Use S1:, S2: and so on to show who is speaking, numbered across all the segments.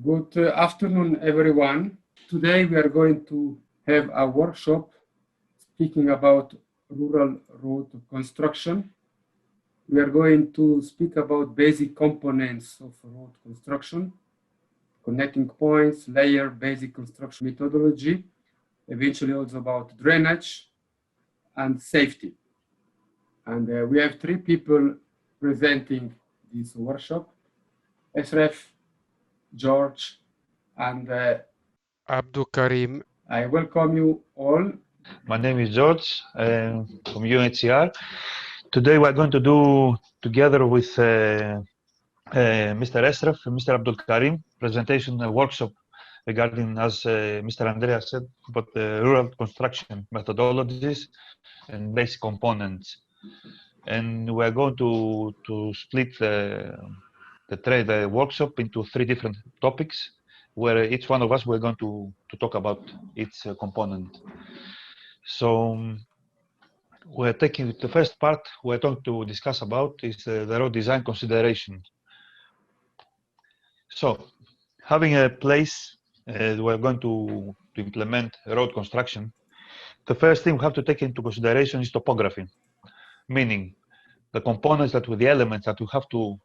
S1: Good afternoon, everyone. Today we are going to have a workshop speaking about rural road construction. We are going to speak about basic components of road construction, connecting points, layer, basic construction methodology, eventually also about drainage and safety. And we have three people presenting this workshop: Esref, George, and
S2: Abdulkarim.
S1: I welcome you all.
S3: My name is George from UNHCR. Today we're going to do, together with Mr. Esref and Mr. Abdulkarim, presentation workshop regarding, as Mr. Andrea said, about the rural construction methodologies and basic components. And we're going to split the workshop into three different topics, where each one of us we're going to talk about its component. So we're taking the first part we're going to discuss about is the road design consideration. So having a place we're going to implement road construction, the first thing we have to take into consideration is topography, meaning the components that with the elements that we have to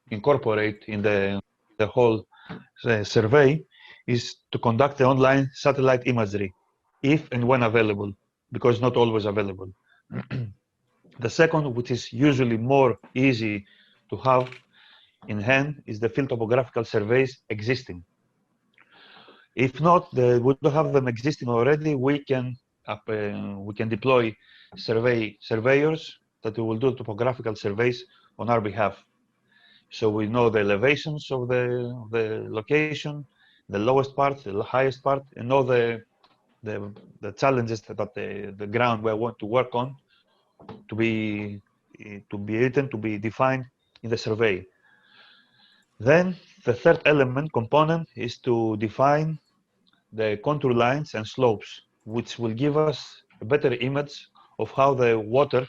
S3: incorporate in the whole survey is to conduct the online satellite imagery, if and when available, because not always available. The second, which is usually more easy to have in hand, is the field topographical surveys existing. If not, we don't have them existing already, we can deploy surveyors that will do topographical surveys on our behalf. So we know the elevations of the location, the lowest part, the highest part, and all the challenges that the ground we want to work on to be written, to be defined in the survey. Then the third element component is to define the contour lines and slopes, which will give us a better image of how the water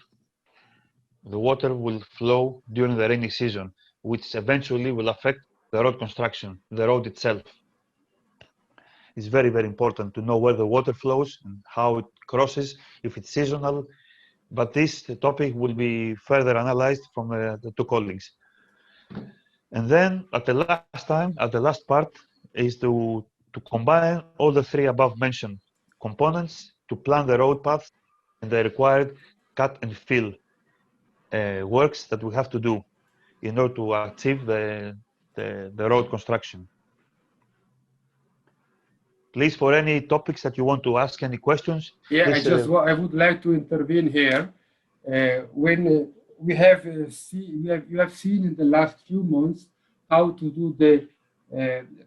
S3: will flow during the rainy season, which eventually will affect the road construction, the road itself. It's very, very important to know where the water flows and how it crosses, if it's seasonal. But this topic will be further analyzed from the two colleagues. And then at the last part is to combine all the three above mentioned components to plan the road path and the required cut and fill works that we have to do in order to achieve the road construction. Please, for any topics that you want to ask, any questions.
S1: Yeah,
S3: please,
S1: I would like to intervene here. When you have seen in the last few months how to do the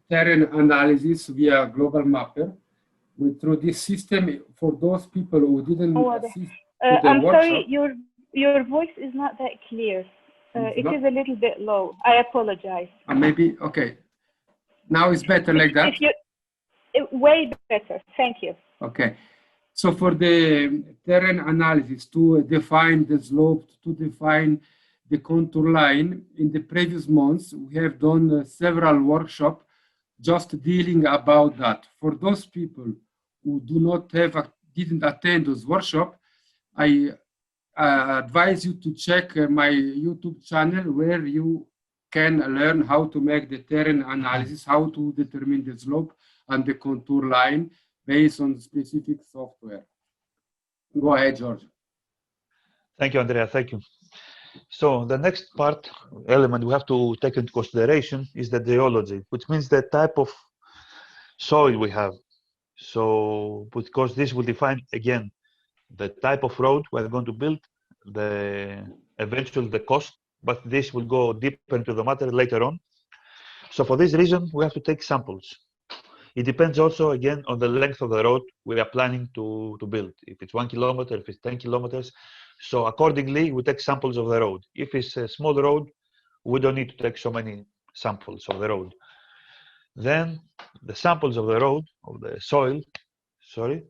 S1: terrain analysis via global mapper. Through this system, for those people who didn't assist to the
S4: I'm
S1: workshop,
S4: sorry, your voice is not that clear. It is a little bit low. I apologize.
S1: Maybe, okay. Now it's better like that?
S4: Way better, thank you.
S1: Okay. So for the terrain analysis, to define the slope, to define the contour line, in the previous months, we have done several workshops just dealing about that. For those people who didn't attend those workshops, I advise you to check my YouTube channel, where you can learn how to make the terrain analysis, how to determine the slope and the contour line based on specific software. Go ahead, George.
S3: Thank you, Andrea. Thank you. So the next element we have to take into consideration is the geology, which means the type of soil we have. So because this will define again the type of road we're going to build, eventually the cost, but this will go deeper into the matter later on. So for this reason, we have to take samples. It depends also, again, on the length of the road we are planning to build. If it's 1 kilometer, if it's 10 kilometers. So accordingly, we take samples of the road. If it's a small road, we don't need to take so many samples of the road. Then the samples of the road, of the soil, sorry.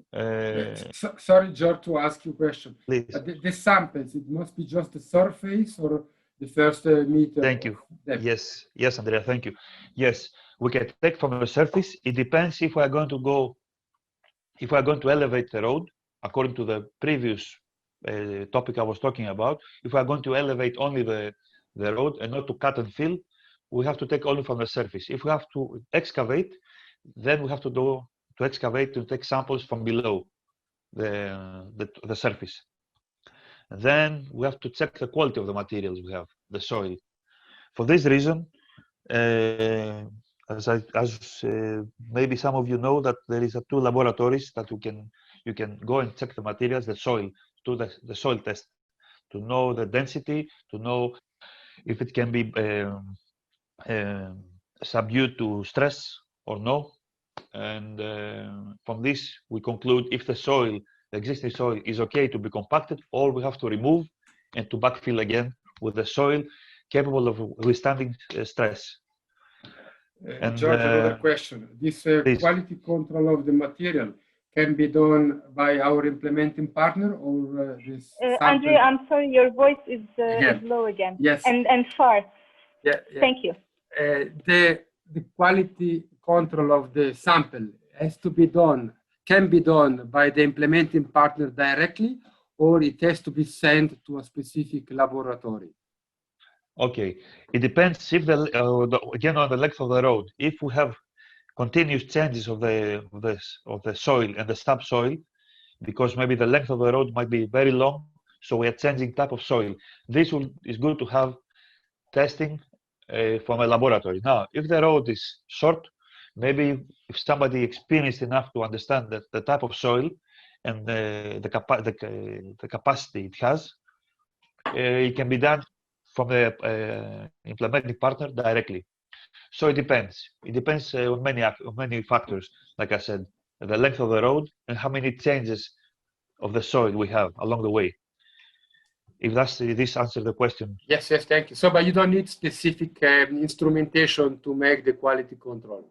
S1: Sorry, George, to ask you a question.
S3: Please.
S1: The samples, it must be just the surface, or the first meter.
S3: Thank you.
S1: Depth.
S3: Yes, yes, Andrea, thank you. Yes, we can take from the surface. It depends if we are going to go, if we are going to elevate the road, according to the previous topic I was talking about. If we are going to elevate only the road and not to cut and fill, we have to take only from the surface. If we have to excavate, then we have to excavate to take samples from below the surface. And then we have to check the quality of the materials we have, the soil. For this reason, as maybe some of you know, that there is two laboratories that you can go and check the materials, the soil, do the soil test, to know the density, to know if it can be subdued to stress or no. And from this, we conclude if the soil, the existing soil, is okay to be compacted, or we have to remove and to backfill again with the soil capable of withstanding stress.
S1: And George, another question. This quality control of the material can be done by our implementing partner, or this?
S4: Andrea, I'm sorry, your voice is low again.
S1: Yes.
S4: And far.
S1: Yeah.
S4: Thank you.
S1: The quality control of the sample has to be done, can be done by the implementing partner directly, or it has to be sent to a specific laboratory?
S3: Okay, it depends if again on the length of the road. If we have continuous changes of the soil and the subsoil, because maybe the length of the road might be very long, so we are changing type of soil. This is good to have testing from a laboratory. Now, if the road is short, maybe if somebody experienced enough to understand that the type of soil and the capacity it has, it can be done from the implementing partner directly. So it depends. It depends on many factors. Like I said, the length of the road and how many changes of the soil we have along the way. If this answers the question.
S1: Yes, thank you. So, but you don't need specific instrumentation to make the quality control.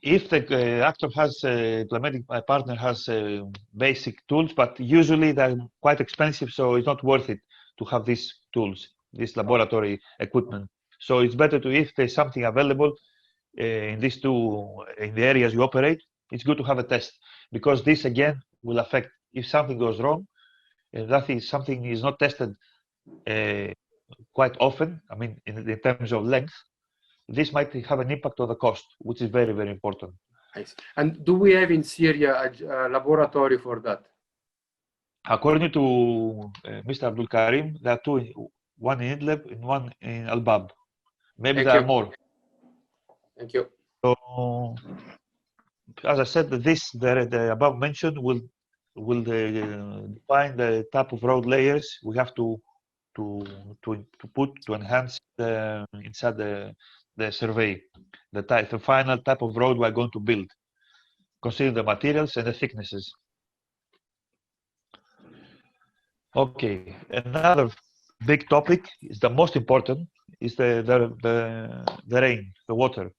S3: If the actor has implementing partner has basic tools, but usually they're quite expensive, so it's not worth it to have these tools, this laboratory equipment. So it's better to, if there's something available in these in the areas you operate, it's good to have a test, because this again will affect if something goes wrong. Something is not tested quite often. I mean, in terms of length, this might have an impact on the cost, which is very, very important.
S1: Nice. And do we have in Syria a laboratory for that?
S3: According to Mr. Abdulkarim, there are two, one in Idlib and one in Alba'ath. Maybe there are more.
S1: Thank you.
S3: So, as I said, the above mentioned will define the type of road layers we have to enhance inside the survey, the final type of road we are going to build, considering the materials and the thicknesses. Okay, another big topic is the most important is the rain, the water.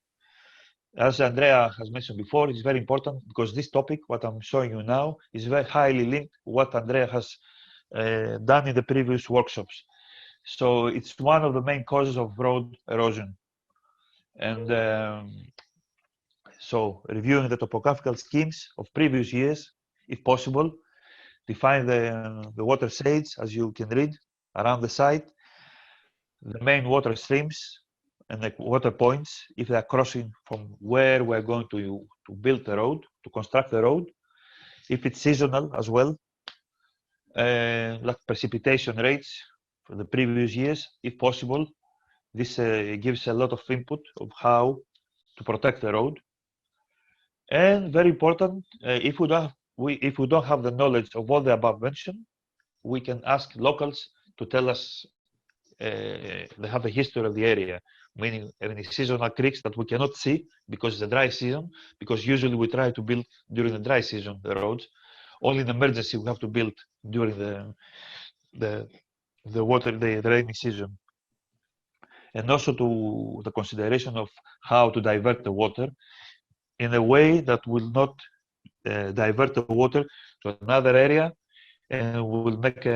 S3: As Andrea has mentioned before, it's very important because this topic, what I'm showing you now, is very highly linked to what Andrea has done in the previous workshops. So it's one of the main causes of road erosion. And so reviewing the topographical schemes of previous years, if possible, define the water shades, as you can read, around the site, the main water streams, and the water points, if they are crossing from where we're going to build the road, to construct the road, if it's seasonal as well, like precipitation rates for the previous years, if possible. This gives a lot of input of how to protect the road. And very important, if we don't have the knowledge of all the above mentioned, we can ask locals to tell us they have the history of the area, meaning any seasonal creeks that we cannot see because it's a dry season, because usually we try to build during the dry season, the roads. Only in emergency we have to build during the rainy season. And also to the consideration of how to divert the water in a way that will not divert the water to another area and will make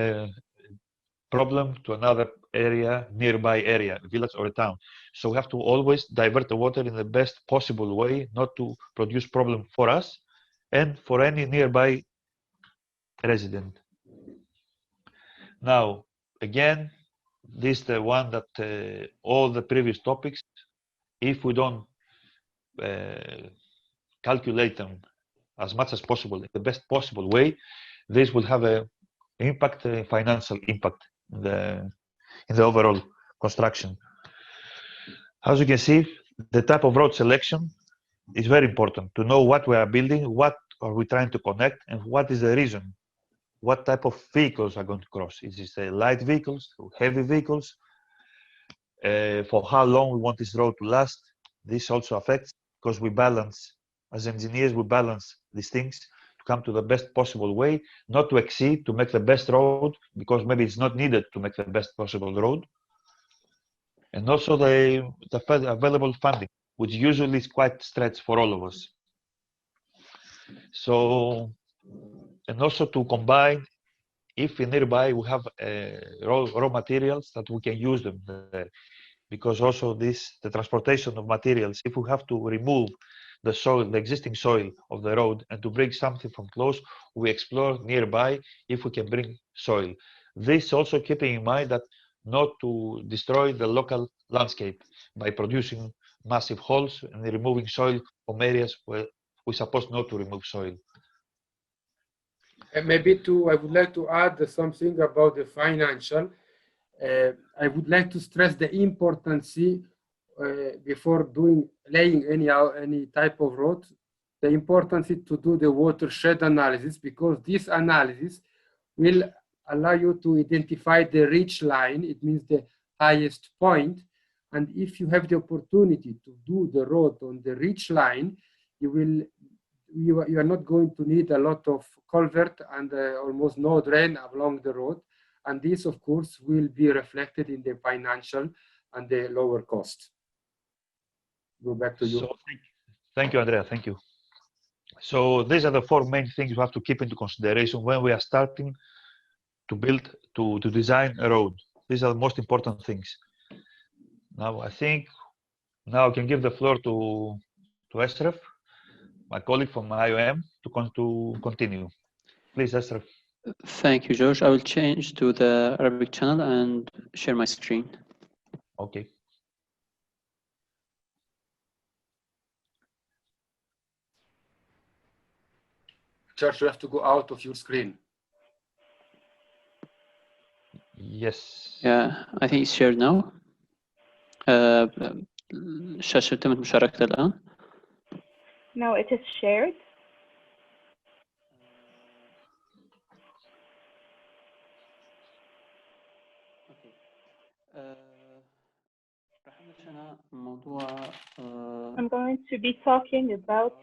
S3: problem to another area, nearby area, village or a town. So we have to always divert the water in the best possible way, not to produce problem for us and for any nearby resident. Now, again, this is the one that all the previous topics, if we don't calculate them as much as possible in the best possible way, this will have a impact, a financial impact in the overall construction. As you can see, the type of road selection is very important to know what we are building, what are we trying to connect, and what is the reason. What type of vehicles are going to cross? Is this light vehicles, heavy vehicles? For how long we want this road to last? This also affects, because we balance, as engineers, we balance these things to come to the best possible way, not to exceed, to make the best road, because maybe it's not needed to make the best possible road. And also the available funding, which usually is quite stretched for all of us. So, and also to combine, if nearby we have raw materials, that we can use them there. Because also the transportation of materials, if we have to remove the soil, the existing soil of the road, and to bring something from close, we explore nearby if we can bring soil. This also keeping in mind that not to destroy the local landscape by producing massive holes and removing soil from areas where we're supposed not to remove soil.
S1: And maybe I would like to add something about the financial. I would like to stress the importance before laying any type of road, the importance to do the watershed analysis, because this analysis will allow you to identify the ridge line. It means the highest point. And if you have the opportunity to do the road on the ridge line, you are not going to need a lot of culvert and almost no drain along the road. And this, of course, will be reflected in the financial and the lower cost. Go back to you.
S3: So, thank you, Andrea. Thank you. So these are the four main things we have to keep into consideration when we are starting to build, to design a road. These are the most important things. Now, I think now I can give the floor to Esref, my colleague from IOM, to continue. Please, Esref.
S5: Thank you, George. I will change to the Arabic channel and share my screen.
S3: Okay.
S1: George, you have to go out of your screen.
S3: Yes.
S5: Yeah, I think it's shared now. الشاشة تمت مشاركة الآن.
S4: No, it is shared. I'm going to be talking about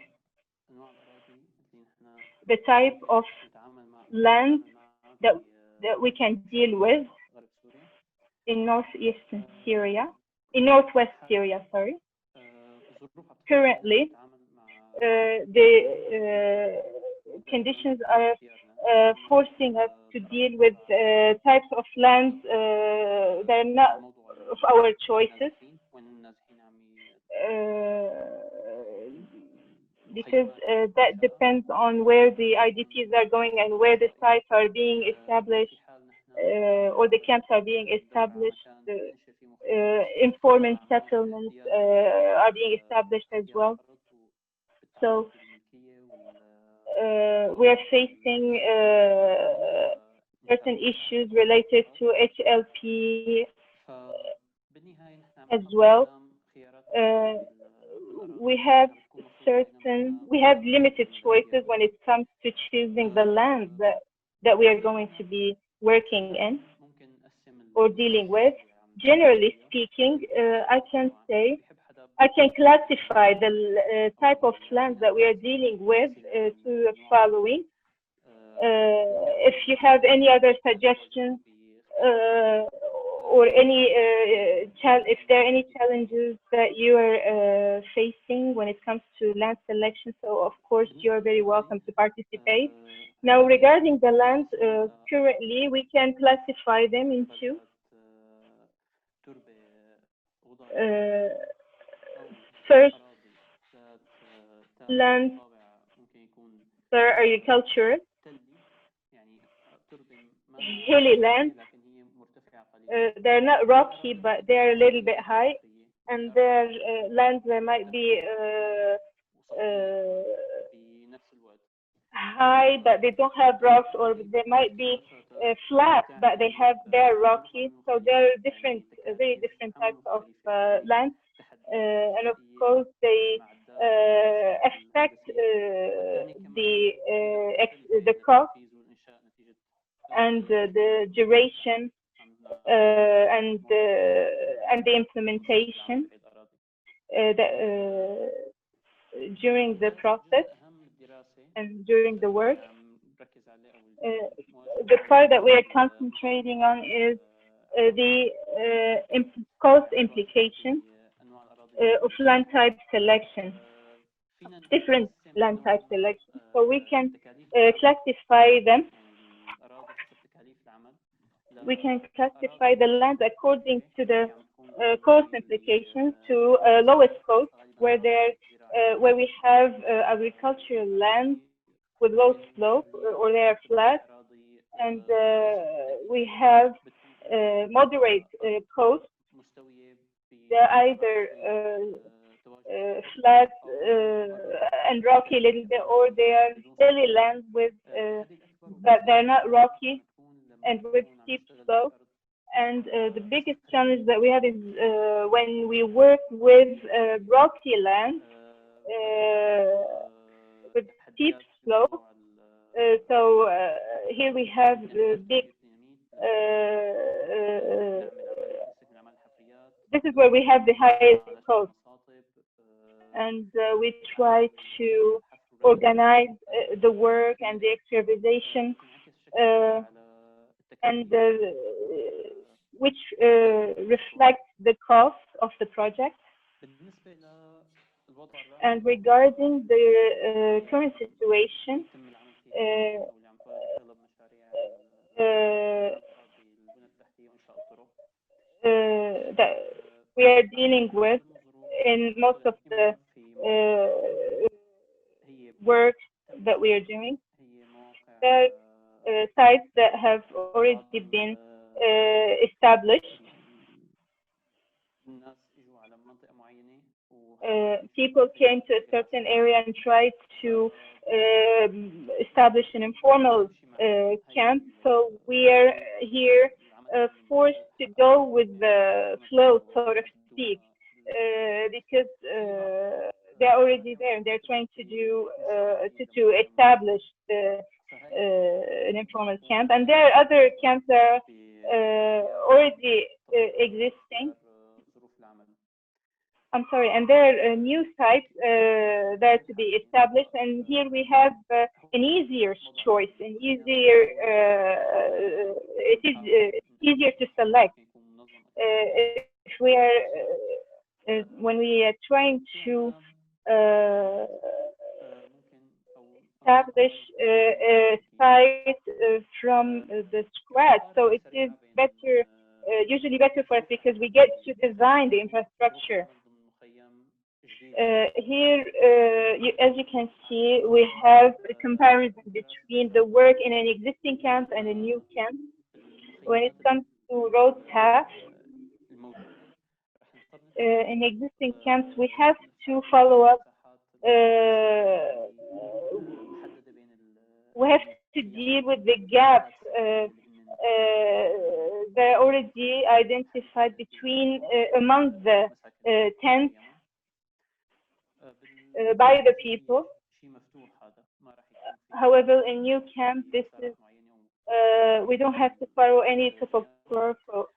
S4: the type of land that we can deal with in northeastern Syria, in northwest Syria, sorry. Currently, the conditions are forcing us to deal with types of lands that are not of our choices, because that depends on where the IDPs are going and where the sites are being established, or the camps are being established. Informal settlements are being established as well. So we are facing certain issues related to HLP as well. We have limited choices when it comes to choosing the land that we are going to be working in or dealing with. Generally speaking, I can classify the type of lands that we are dealing with to the following. If you have any other suggestions or any if there are any challenges that you are facing when it comes to land selection. So of course you are very welcome to participate. Now regarding the land, currently we can classify them into first, land for agriculture, hilly land. They're not rocky, but they're a little bit high, and they're lands that might be high, but they don't have rocks, or they might be flat, but they're rocky. So there are different, very different types of land, and of course they affect the cost and the duration and the implementation during the process and during the work. The part that we are concentrating on is the cost implications of land type selection, different land type selection. So we can classify them. We can classify the land according to the cost implications to lowest cost, where we have agricultural land with low slope, or they are flat, and we have moderate coast. They're either flat and rocky a little bit, or they are hilly land with but they're not rocky and with steep slope. And the biggest challenge that we have is when we work with rocky land with steep slope. So here we have big. This is where we have the highest cost, and we try to organize the work and the extravasation, and which reflects the cost of the project. And regarding the current situation, that we are dealing with in most of the work that we are doing, there are sites that have already been established. People came to a certain area and tried to establish an informal camp. So we are here forced to go with the flow, so to speak, because they're already there and they're trying to do to establish an informal camp. And there are other camps that are already existing. I'm sorry, and there are new sites that are to be established, and here we have an easier choice, it is easier to select. If we are, when we are trying to establish a site from the scratch, so it is better, usually better for us, because we get to design the infrastructure. Here, as you can see, we have a comparison between the work in an existing camp and a new camp. When it comes to road paths, in existing camps, we have to follow up. We have to deal with the gaps that are already identified between among the tents by the people. However, in new camp, this is we don't have to follow any topographical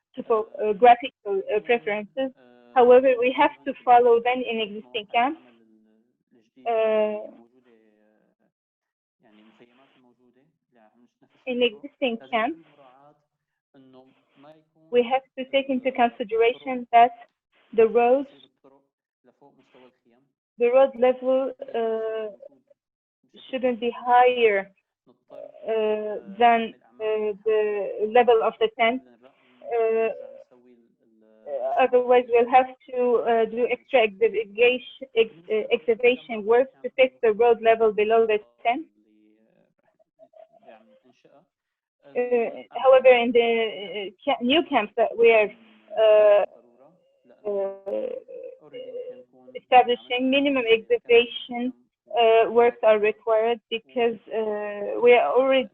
S4: preferences. However, we have to follow them in existing camps. In existing camps, we have to take into consideration that the road level shouldn't be higher than the level of the tent. Otherwise, we'll have to do extra excavation work to fix the road level below the tent. However, in the new camps that we are establishing, minimum excavation works are required because we've already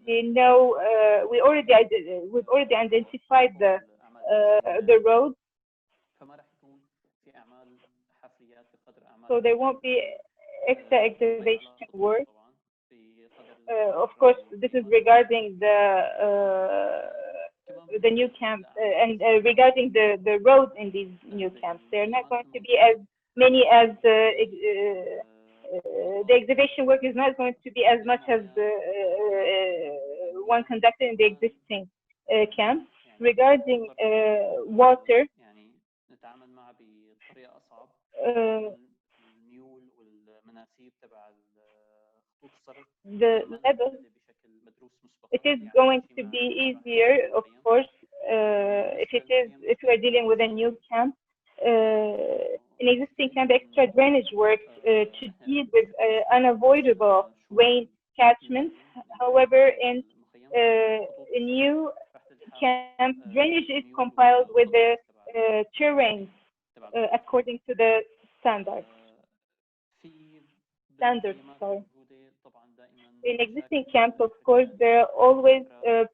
S4: identified the road, so there won't be extra excavation work. Of course, this is regarding the new camps and regarding the roads in these new camps. They're not going to be as many as the excavation work is not going to be as much as one conducted in the existing camps. Regarding water, the level, it is going to be easier, of course, if we are dealing with a new camp. In existing camp, extra drainage works to deal with unavoidable rain catchments. However, in a new camp, drainage is compiled with the terrain according to the standards. Sorry. In existing camps, of course, there are always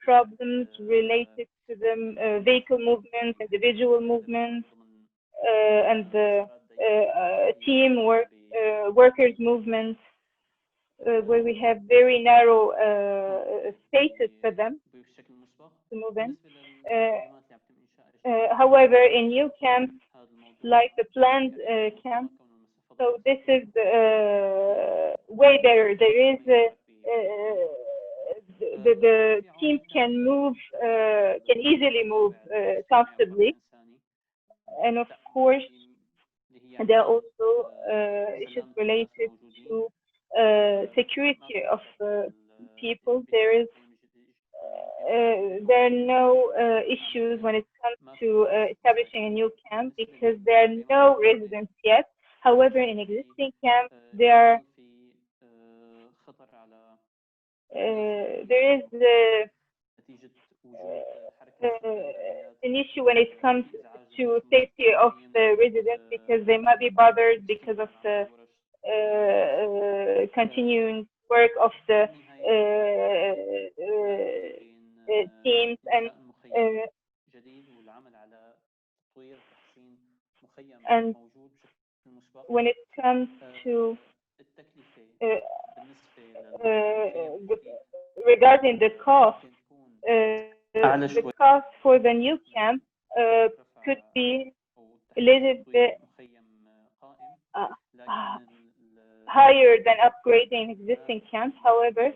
S4: problems related to the vehicle movements, individual movements, and the teamwork, workers' movements, where we have very narrow spaces for them to move in. However, in new camps, like the planned camp, so this is way better. There is the teams can move, can easily move comfortably, and of course, there are also issues related to security of people. There are no issues when it comes to establishing a new camp because there are no residents yet. However, in existing camps, there is an issue when it comes to safety of the residents because they might be bothered because of the continuing work of the teams, and when it comes to regarding the cost, the cost for the new camp could be a little bit higher than upgrading existing camps. However,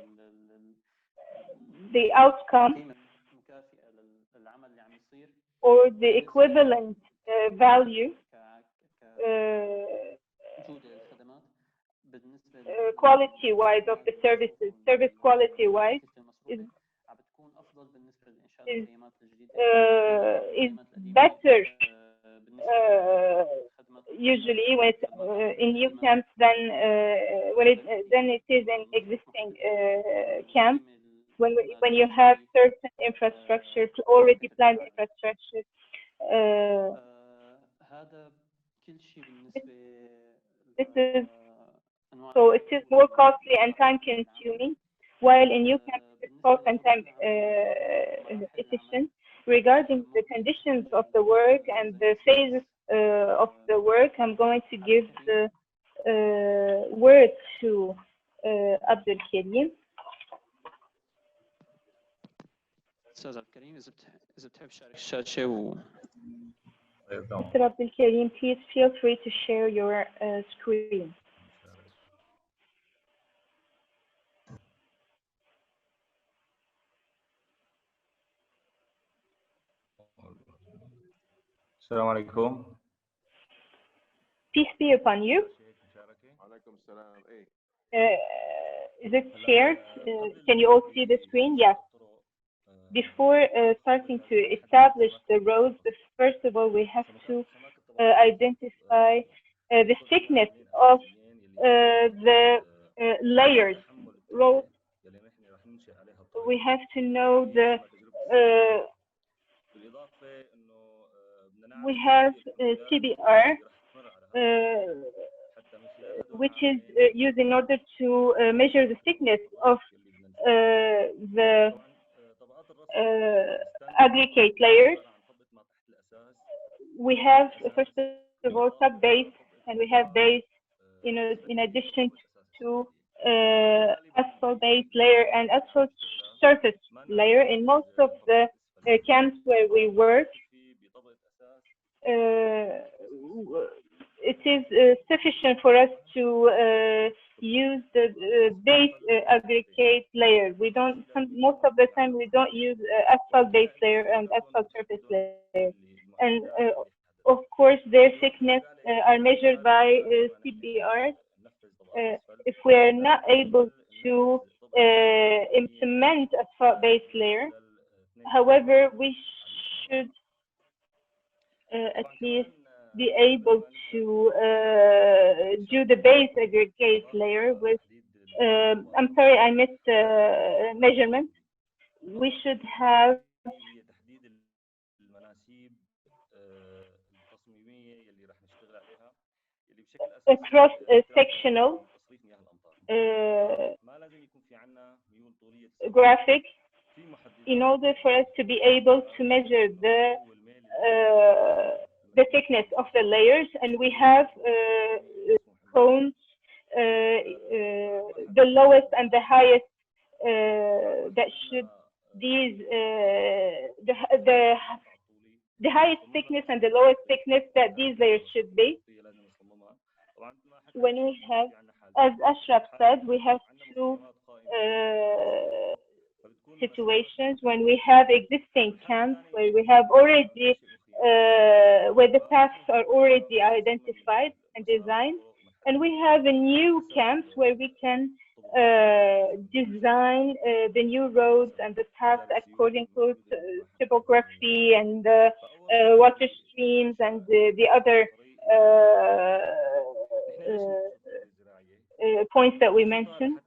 S4: the outcome or the equivalent value quality-wise of the services, service quality-wise, is better usually when it's in new camps than it is in existing camps. When you have certain infrastructure, already planned infrastructure, this is so it is more costly and time-consuming, while in new camps it's cost and time efficient. Regarding the conditions of the work and the phases of the work, I'm going to give the word to Abdulkarim.
S5: استاذ عبد الكريم اذا بتحب تشارك الشاشه
S4: Mr. Abdulkarim, please feel free to share your screen.
S6: السلام عليكم.
S4: Peace be upon you. Is it shared? Can you all see the screen? Yes. Before starting to establish the roads, first of all, we have to identify the thickness of the layers. Roads. We have to know the. We have CBR, which is used in order to measure the thickness of the aggregate layers. We have, first of all, sub-base, and we have base in addition to asphalt base layer and asphalt surface layer. In most of the camps where we work, it is sufficient for us to use the base aggregate layer. We don't, most of the time, we don't use asphalt base layer and asphalt surface layer. And of course, their thickness are measured by CBR. If we are not able to implement asphalt base layer, however, we should at least be able to do the base aggregate layer with, I'm sorry, I missed measurement. We should have a cross-sectional graphic in order for us to be able to measure the thickness of the layers, and we have cones, the lowest and the highest that should these the highest thickness and the lowest thickness that these layers should be. When we have, as Esref said, we have two situations. When we have existing camps where we have already where the paths are already identified and designed, and we have a new camps where we can design the new roads and the paths according to topography and water streams and the other points that we mentioned.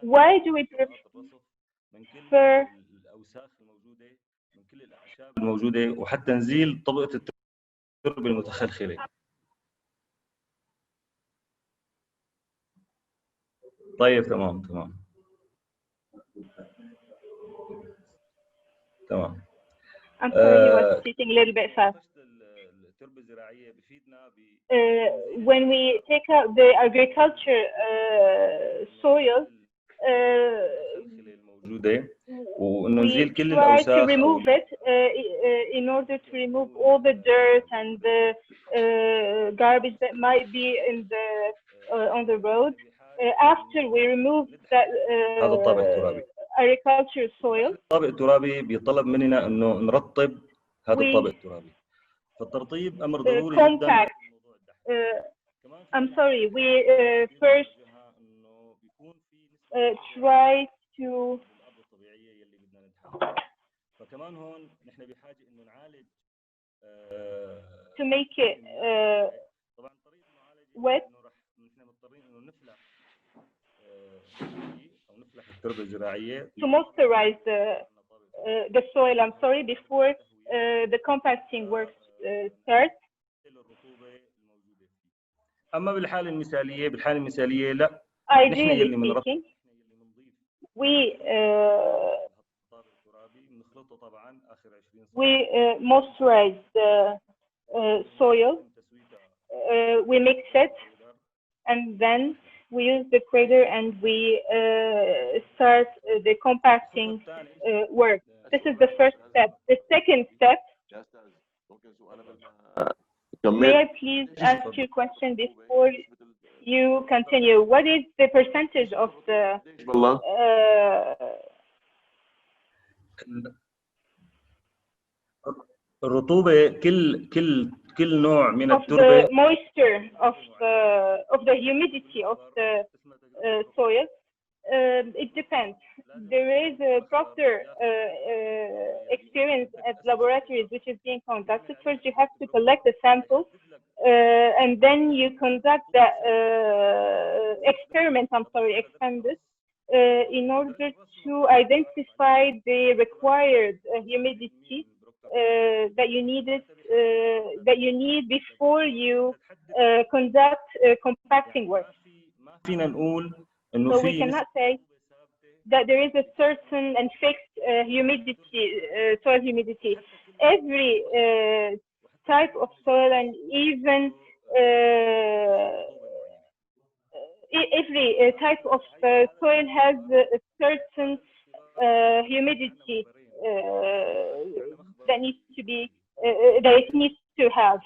S4: Why do we prefer
S6: الموجودة وحتى نزيل طبقة التربة المتخلخلة؟ طيب تمام.
S4: I'm sorry, you were speaking a little bit fast. When we take out the agriculture soil, we try to remove it in order to remove all the dirt and the garbage that might be in the on the road. After we remove that agriculture soil,
S6: الطابق الترابي بيطلب مننا انه نرطب هذا الطابق الترابي. فالترطيب امر ضروري جدا.
S4: I'm sorry, we first try to make it wet. To moisturize the soil, I'm sorry, before the compacting work starts.
S6: أما بالحالة المثالية لا.
S4: Ideally speaking, we moisturize the soil, we mix it, and then we use the grader and we start the compacting work. This is the first step. The second step, may I please ask you a question before you continue? What is the percentage of the
S6: الرطوبة كل نوع من
S4: of
S6: التربة.
S4: the moisture of the humidity of the soil. It depends. There is a proper experience at laboratories which is being conducted. First, you have to collect the samples, and then you conduct that experiment in order to identify the required humidity that you need before you conduct compacting work.
S6: فينا نقول إنه
S4: So we cannot say that there is a certain and fixed humidity, soil humidity. Every type of soil, and even every type of soil has a certain humidity that it needs to have.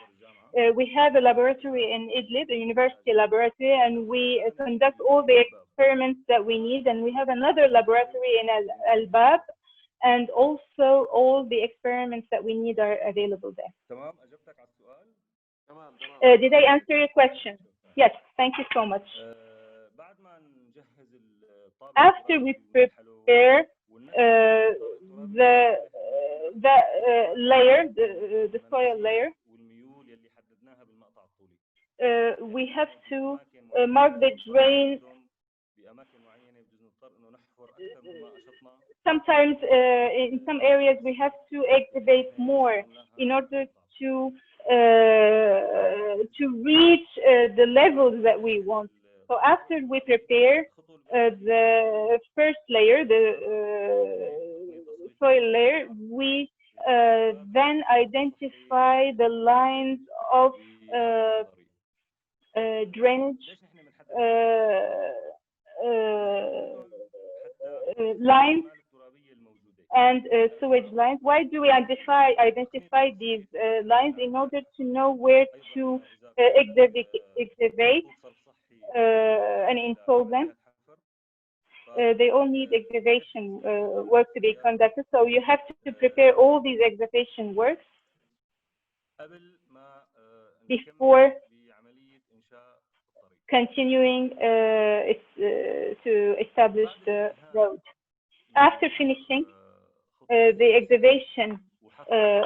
S4: We have a laboratory in Idlib, a university laboratory, and we conduct all the experiments that we need. And we have another laboratory in Alba'ath, and also all the experiments that we need are available there. Did I answer your question? Yes, thank you so much. After we prepare the layer, the soil layer, we have to mark the drain. Sometimes in some areas we have to excavate more in order to reach the levels that we want. So after we prepare the first layer, the soil layer, we then identify the lines of drainage lines and sewage lines. Why do we identify these lines? In order to know where to excavate and install them. They all need excavation work to be conducted. So you have to prepare all these excavation works before continuing to establish the road. After finishing the excavation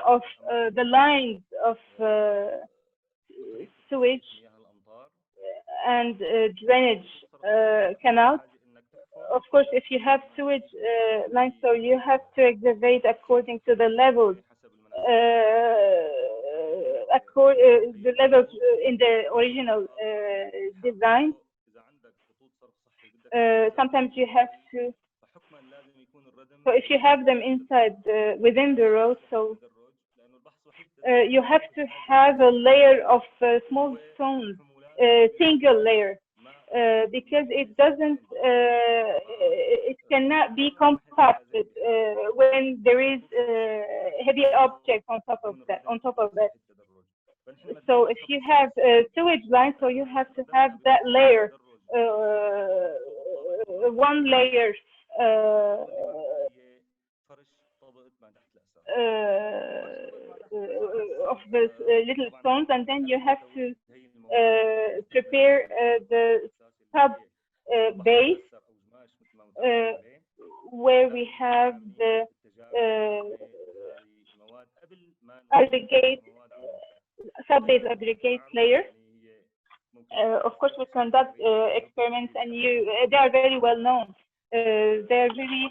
S4: of the lines of sewage and drainage canals, of course, if you have sewage lines, so you have to excavate according to the levels, the levels in the original design. Sometimes you have to. So if you have them inside within the road, so you have to have a layer of small stones, single layer. Because it doesn't, it cannot be compacted when there is heavy object on top of that. So if you have sewage line, so you have to have that layer, one layer of the little stones, and then you have to prepare the sub base where we have the aggregate sub-base aggregate layer. Of course, we conduct experiments, and they are very well known. They are really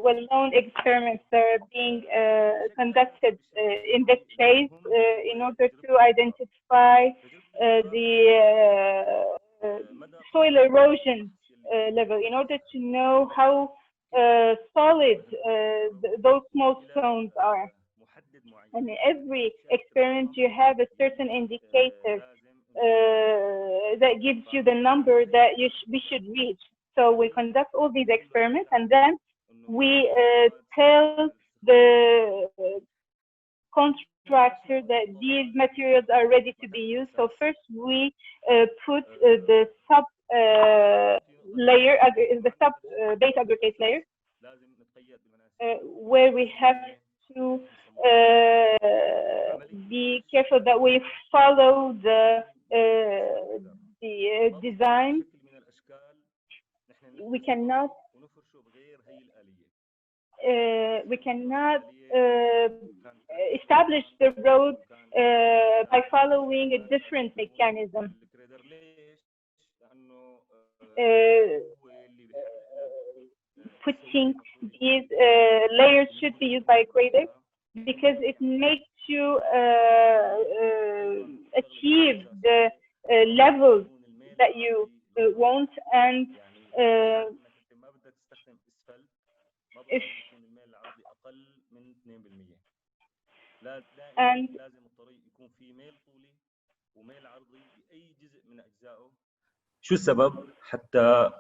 S4: well-known experiments that are being conducted in this phase in order to identify the soil erosion level, in order to know how solid those small stones are. And in every experiment, you have a certain indicator that gives you the number that we should reach. So we conduct all these experiments, and then we tell the contractor that these materials are ready to be used. So first we put the sub layer, the sub base aggregate layer, where we have to be careful that we follow the design. We cannot establish the road by following a different mechanism. Putting these layers should be used by a grader because it makes you achieve the levels that you want, and
S6: شو السبب؟ حتى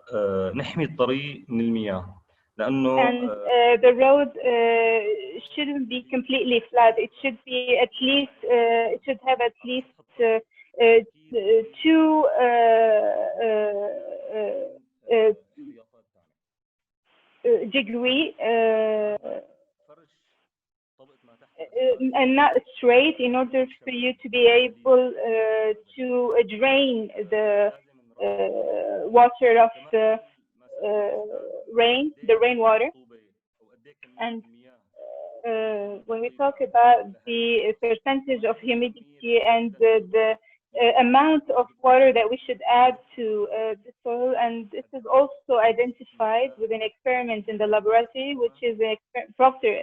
S6: نحمي الطريق من المياه. لأنه
S4: the road shouldn't be completely flat. It should be at least it should have at least 2 degree and not straight, in order for you to be able to drain the water of the rainwater. And when we talk about the percentage of humidity and the amount of water that we should add to the soil, and this is also identified with an experiment in the laboratory, which is a Proctor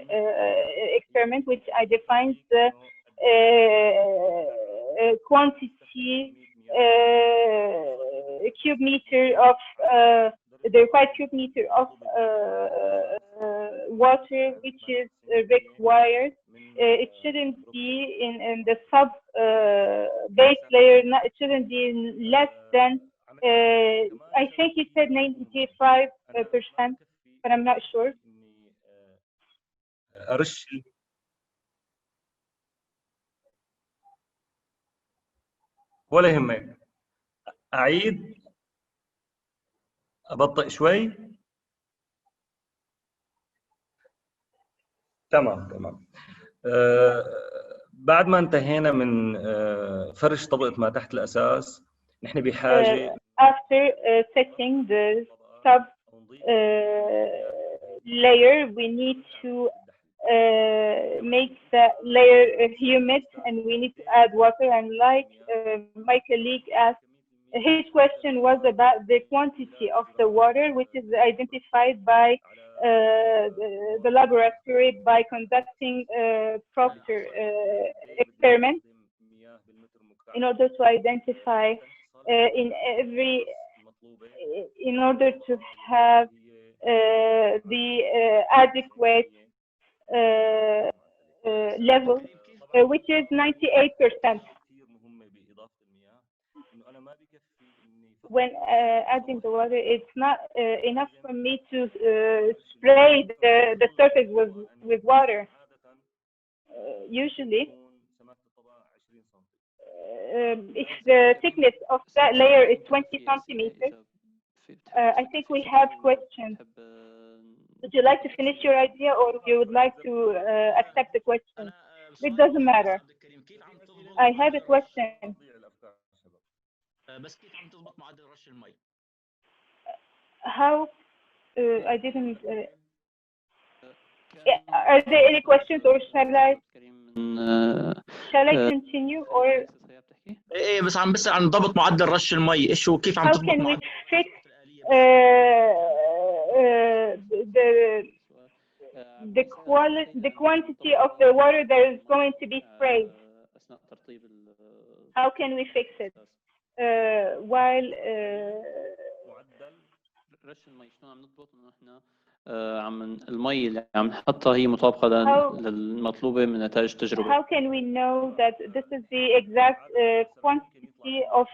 S4: experiment, which defines the quantity cube meter of the required cube meter of water which is required. It shouldn't be in the sub base layer. It shouldn't be less than I think he said 95%, but I'm not sure.
S6: ولا يهمك. أعيد أبطئ شوي. تمام. بعد ما انتهينا من فرش طبقة ما تحت الأساس، نحن بحاجة
S4: after setting the sub layer, we need to make the layer humid, and we need to add water. And like my colleague asked, his question was about the quantity of the water, which is identified by the laboratory by conducting Proctor experiment in order to identify in order to have the adequate level, which is 98%. When adding the water, it's not enough for me to spray the surface with water. Usually, if the thickness of that layer is 20 centimeters, I think we have questions. Would you like to finish your idea, or you would like to accept the question? It doesn't matter. I have a question. How I didn't are there any questions, or shall I continue, or
S7: ايه بس عم بسأل عن ضبط معدل رش المي، ايش هو كيف عم تضبط
S4: how can we fix the quantity of the water that is going to be sprayed? How can we fix it while
S5: رش المي شلون عم نضبط انه احنا عم المي اللي عم نحطها هي مطابقه للمطلوبه من نتائج التجربه.
S4: How can we know that this is the exact quantity of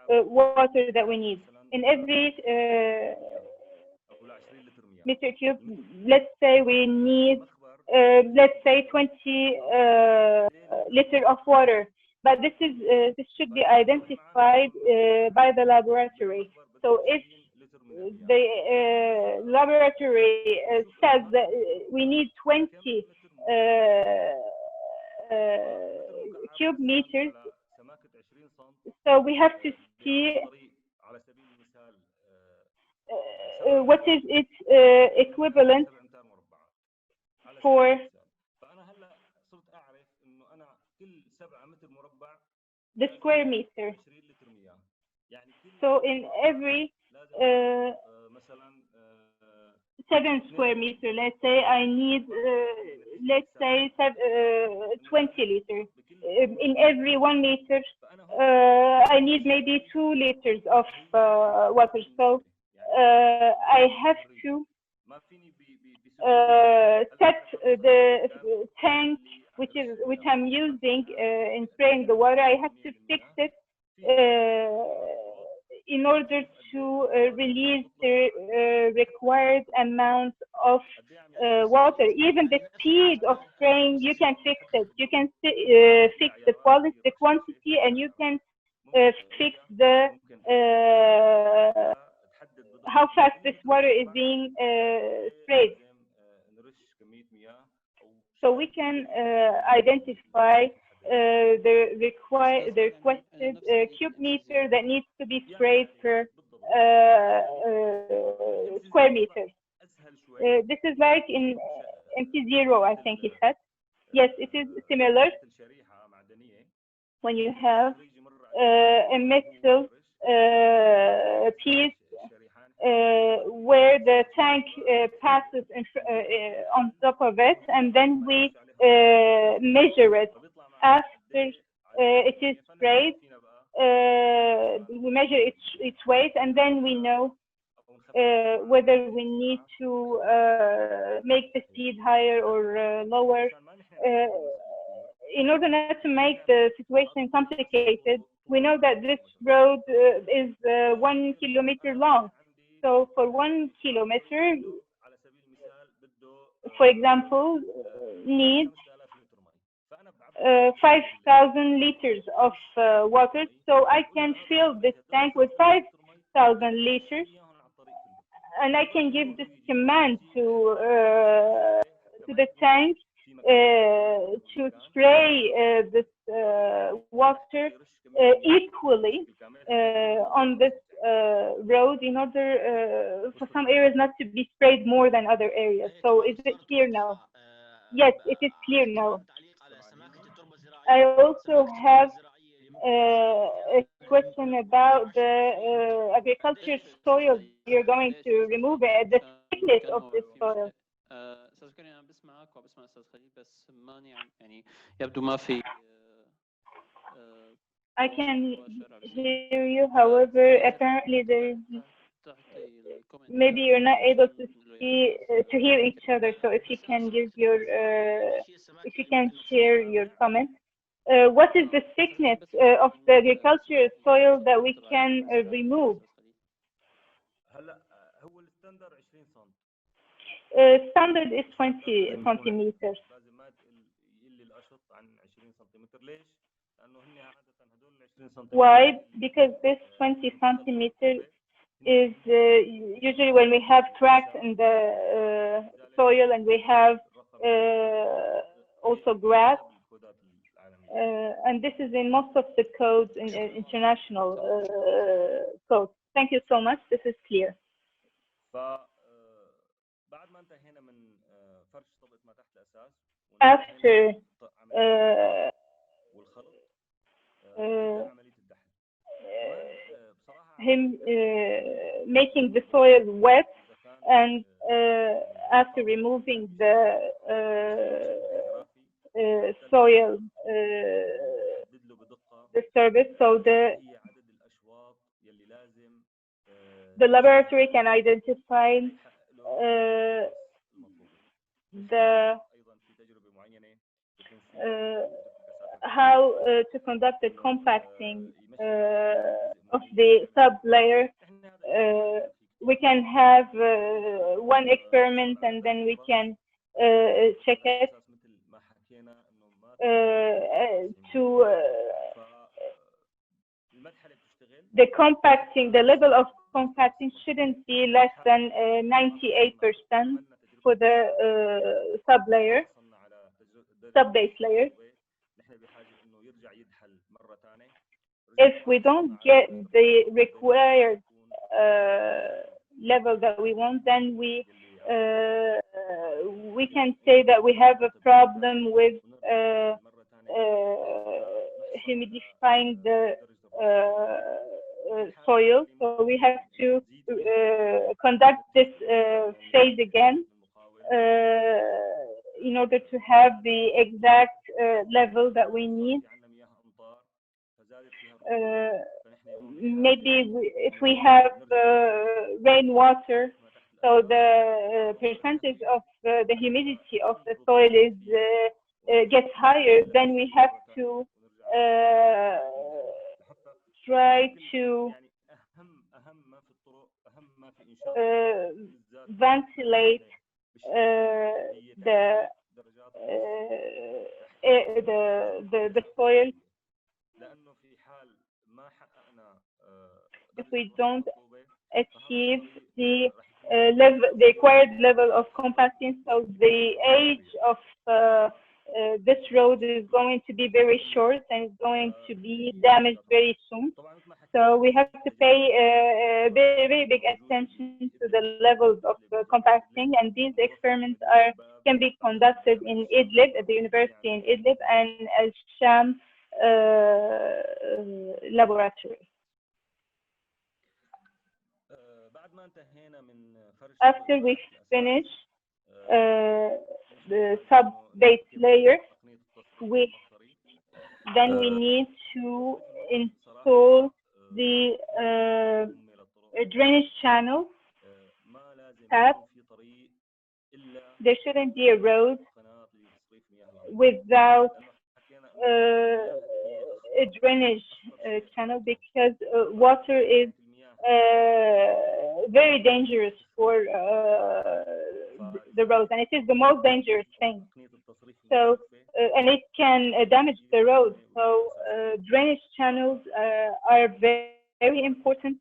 S4: water that we need in every meter cube? Let's say we need let's say 20 liter of water, but this should be identified by the laboratory. So if the laboratory says that we need 20 cube meters. So we have to see what is its equivalent for the square meter. So in every 7 square meter, let's say I need, let's say 20 liters. In every 1 meter, I need maybe 2 liters of water. So I have to set the tank which I'm using in spraying the water. I have to fix it in order to release the required amount of water. Even the speed of spraying, you can fix it. You can fix the quality, the quantity, and you can fix the how fast this water is being sprayed. So we can identify the requested cube meter that needs to be sprayed per square meter. This is like in MP0, I think he said. Yes, it is similar. When you have a metal piece where the tank passes on top of it, and then we measure it after it is sprayed. We measure its weight, and then we know whether we need to make the speed higher or lower. In order not to make the situation complicated, we know that this road is 1 kilometer long. So for 1 kilometer, for example, needs 5,000 liters of water. So I can fill this tank with 5,000 liters, and I can give this command to the tank to spray this water equally on this road, in order for some areas not to be sprayed more than other areas. So is it clear now? Yes, it is clear now. I also have a question about the agriculture soil you're going to remove it, the thickness of this soil. I can hear you, however, apparently there is, maybe you're not able to see, to hear each other. So if you can give your, if you can share your comment. What is the thickness of the agricultural soil that we can remove? Standard is 20 centimeters. Why? Because this 20 centimeters is usually when we have cracks in the soil, and we have also grass. And this is in most of the codes, in international codes. Thank you so much. This is clear. After him making the soil wet, and after removing the soil disturbance, so the laboratory can identify how to conduct the compacting of the sub-layer. We can have one experiment, and then we can check it to the compacting. The level of compacting shouldn't be less than 98% for the sub-layer. sub-base layers. If we don't get the required level that we want, then we can say that we have a problem with humidifying the soil. So we have to conduct this phase again in order to have the exact level that we need. Maybe if we have rainwater, so the percentage of the humidity of the soil is gets higher, then we have to try to ventilate the soil. If we don't achieve the required level of compacting, so the age of this road is going to be very short and is going to be damaged very soon. So we have to pay very, very big attention to the levels of compacting, and these experiments can be conducted in Idlib, at the university in Idlib, and Al-Sham laboratory. After we finish the sub-base layer, then we need to install the drainage channel tap. There shouldn't be a road without a drainage channel, because water is very dangerous for the roads, and it is the most dangerous thing. So, and it can damage the road. So, drainage channels are very, very important.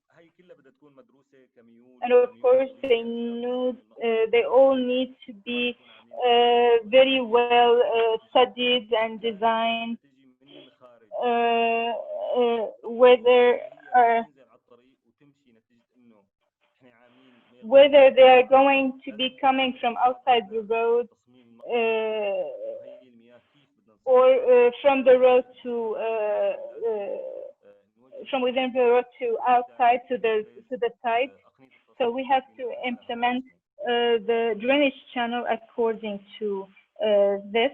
S4: And of course, they all need to be very well studied and designed, whether they are going to be coming from outside the road or from the road to from within the road to outside to the side. So we have to implement the drainage channel according to this.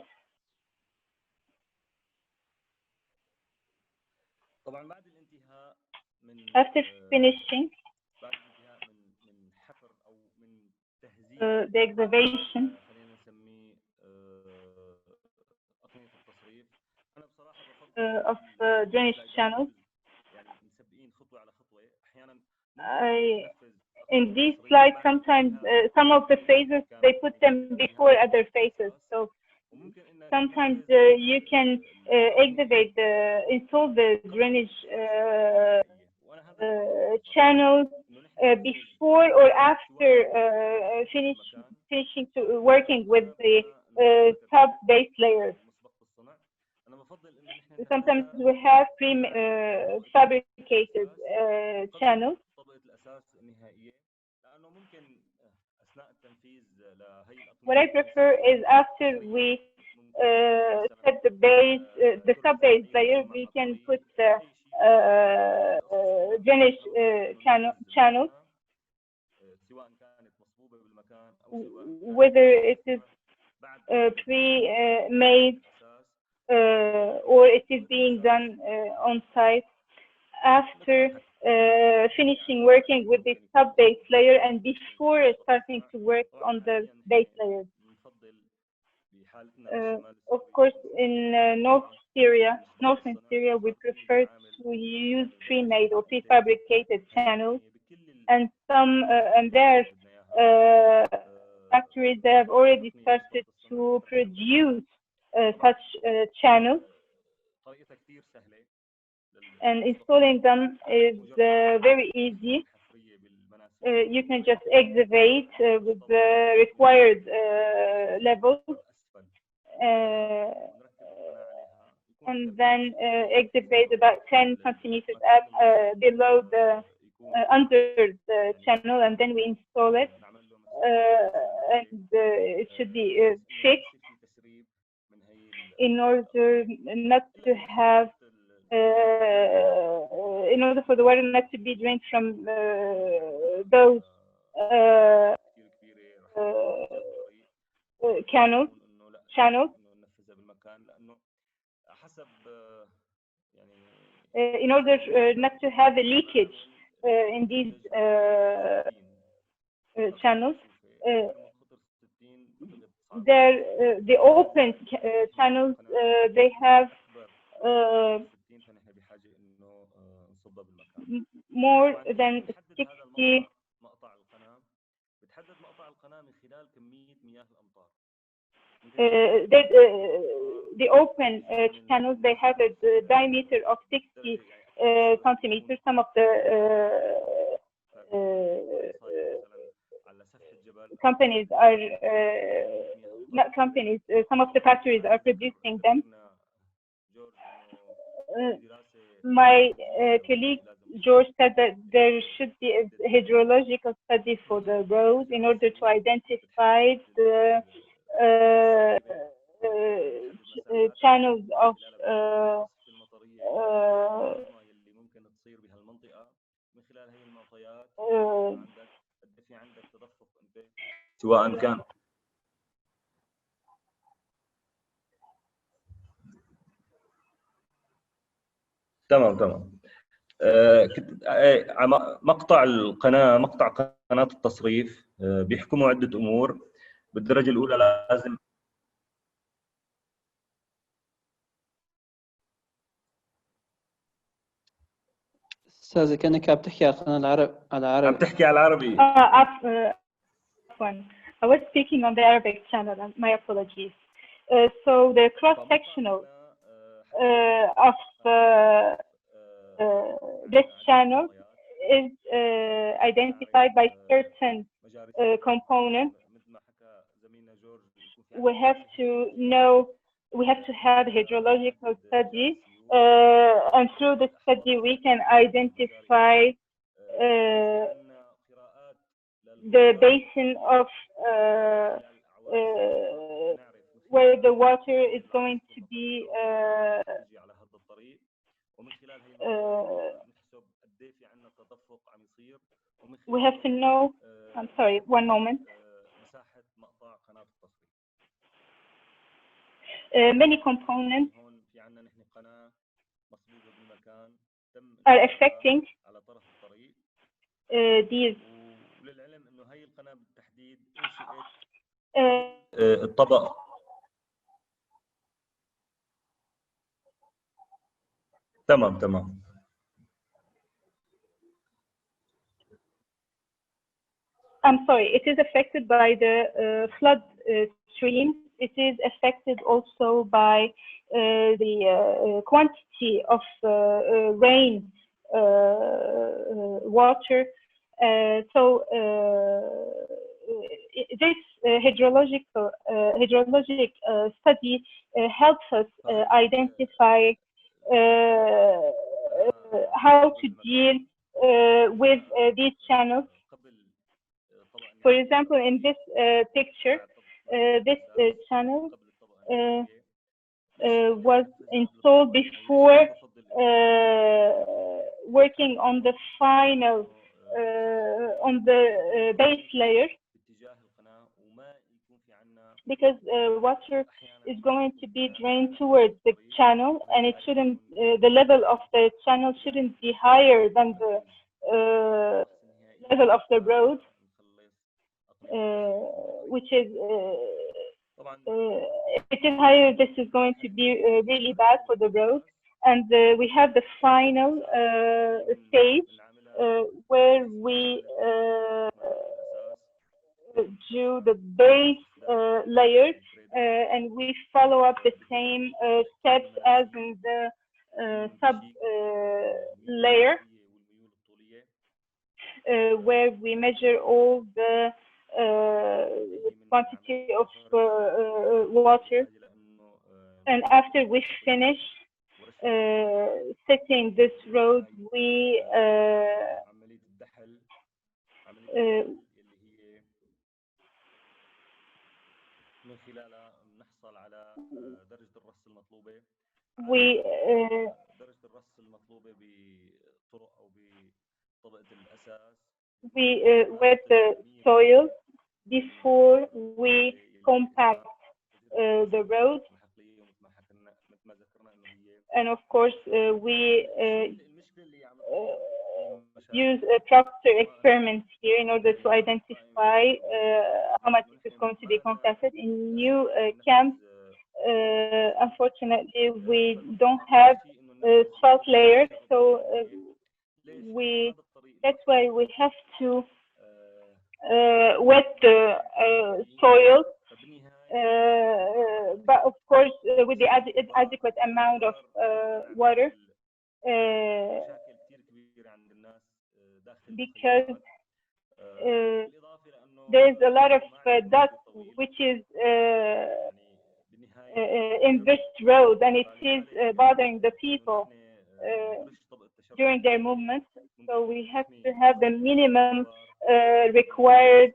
S4: After finishing the excavation of drainage channels, in these slides, sometimes some of the phases, they put them before other phases. So sometimes you can install the drainage channels before or after finishing working with the sub-base layers. Sometimes we have fabricated channels. What I prefer is after we set the sub-base layer, we can put the drainage channel, whether it is pre-made or it is being done on site. After finishing working with the sub-base layer and before starting to work on the base layers. Of course, in northern Syria, we prefer to use pre-made or prefabricated channels, and there factories that have already started to produce such channels, and installing them is very easy. You can just excavate with the required levels and then excavate about 10 centimeters up below the under the channel, and then we install it, and it should be fixed in order not to have in order for the water not to be drained from those channels. In order not to have a leakage in these channels, the open channels, they have more than 60 the open channels, they have a diameter of 60 centimeters. Some of the companies are not companies, some of the factories are producing them. My colleague George said that there should be a hydrological study for the road in order to identify the channels of
S6: سواء كان تمام مقطع القناة، مقطع قناة التصريف بيحكموا عدة أمور. بالدرجة الأولى لازم
S5: أستاذ كأنك عم تحكي على القناة العربي.
S6: عم تحكي على العربي.
S4: I was speaking on the Arabic channel, and my apologies. So the cross-sectional of this channel is identified by certain components. We have to know, we have to have a hydrological study, and through the study we can identify the basin of where the water is going to be we have to know, I'm sorry, one moment. Many components are affecting these
S6: الطبق. تمام.
S4: I'm sorry, it is affected by the flood streams. It is affected also by the quantity of rain water. So this hydrologic study helps us identify how to deal with these channels. For example, in this picture, this channel was installed before working on the final, on the base layer, because water is going to be drained towards the channel, and it shouldn't, the level of the channel shouldn't be higher than the level of the road, which is if it is higher, this is going to be really bad for the road. And we have the final stage where we do the base layer, and we follow up the same steps as in the sub layer, where we measure all the quantity of water And after we finish setting this road, we wet the soil before we compact the road, and of course we use a tractor experiment here in order to identify how much is going to be compacted. In new camps, unfortunately, we don't have salt layers, so that's why we have to wet the soil, but of course with the adequate amount of water, because there's a lot of dust which is in this road, and it is bothering the people during their movements. So we have to have the minimum required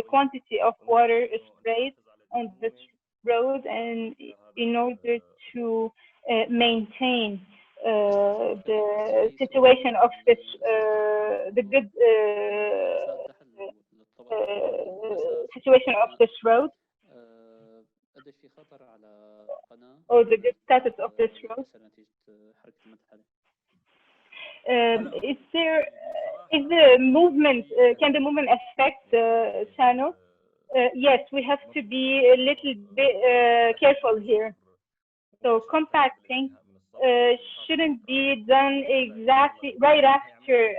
S4: quantity of water sprayed on this road, and in order to maintain the situation of this, the good situation of this road, or the good status of this road. Is the movement, can the movement affect the channel? Yes, we have to be a little bit careful here. So compacting shouldn't be done exactly right after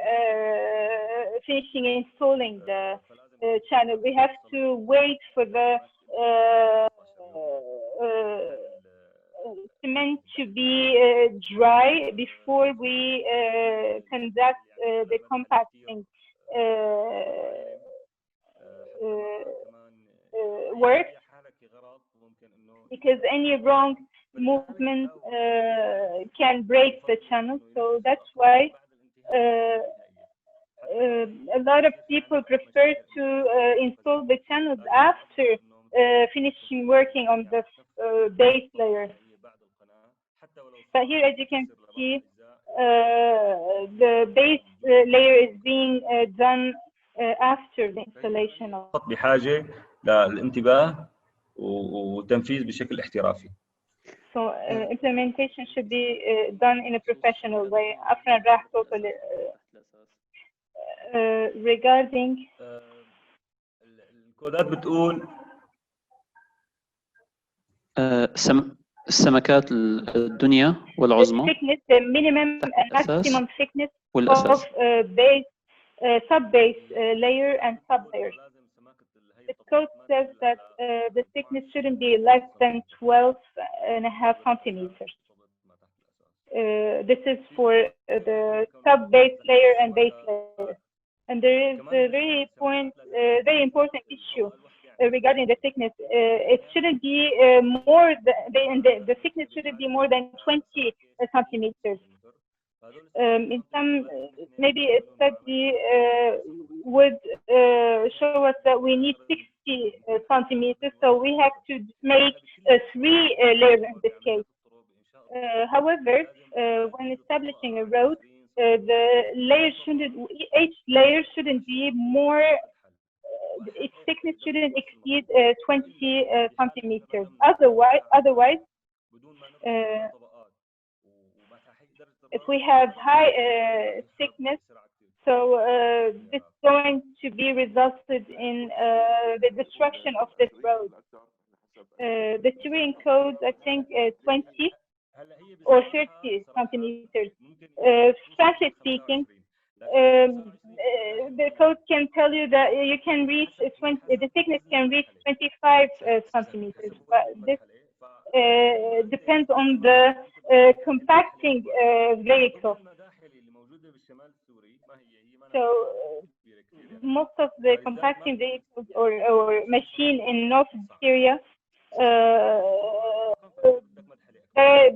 S4: finishing installing the channel. We have to wait for the cement to be dry before we conduct the compacting work, because any wrong movement can break the channel. So that's why a lot of people prefer to install the channels after finishing working on the base layer. But here, as you can see, the base layer is being done after the installation of.
S6: بحاجة للانتباه وتنفيذ بشكل احترافي.
S4: So implementation should be done in a professional way. After راح totally regarding
S6: الكودات بتقول
S5: السمكات الدنيا والعظمى.
S4: thickness, the minimum maximum thickness of base, sub-base layer and sub-layers. The code says that the thickness shouldn't be less than 12.5 centimeters. This is for the sub-base layer and base layer. And there is a very important issue regarding the thickness. It shouldn't be more than the thickness shouldn't be more than 20 centimeters. In some, maybe a study would show us that we need 60 centimeters, so we have to make 3 layers in this case. However, when establishing a road, each layer shouldn't be more, its thickness shouldn't exceed 20 centimeters. Otherwise, if we have high thickness, so this is going to be resulted in the destruction of this road. The Syrian code, I think, 20 or 30 centimeters. Frankly speaking, the code can tell you that you can reach the thickness can reach 25 centimeters, but this depends on the compacting vehicle. So most of the compacting vehicles or machine in North Syria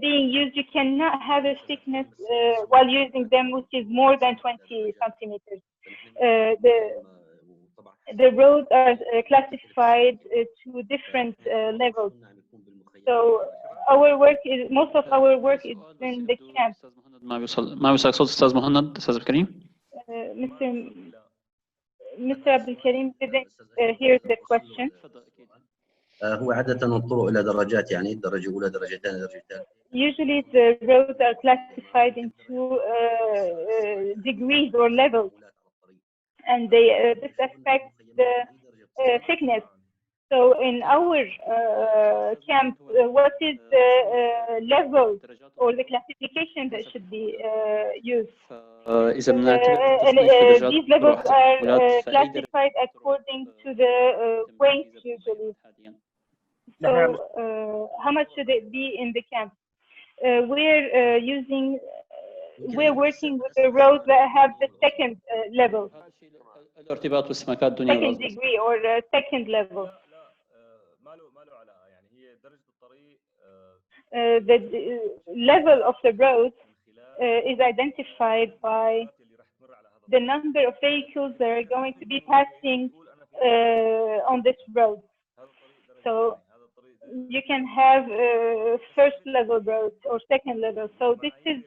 S4: being used, you cannot have a thickness while using them which is more than 20 centimeters. The roads are classified to different levels. So our work is, most of our work is in the camp.
S5: ما بيوصل صوت أستاذ مهند أستاذ عبد الكريم.
S4: Mr. Abdulkarim didn't hear the question.
S8: هو عادة الطرق إلى درجات يعني درجة أولى درجة ثانية درجة ثالثة.
S4: Usually the roads are classified into degrees or levels, and this affects the thickness. So in our camp, what is the level or the classification that should be used? These levels are classified according to the weight usually. So how much should it be in the camp? We're working with the roads that have the second level, second degree or second level. The level of the road is identified by the number of vehicles that are going to be passing on this road. So you can have first level roads or second level. So this is